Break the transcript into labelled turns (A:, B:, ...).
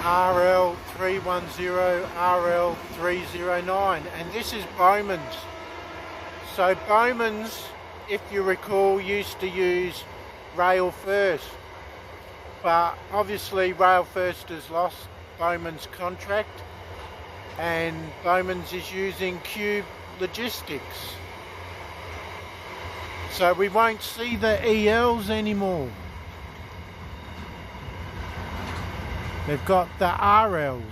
A: RL310, RL309, and this is Bowmans. So Bowmans, if you recall, used to use rail first, but obviously rail first has lost Bowmans' contract, and Bowmans is using Qube logistics. So we won't see the ELs anymore. They've got the RLs.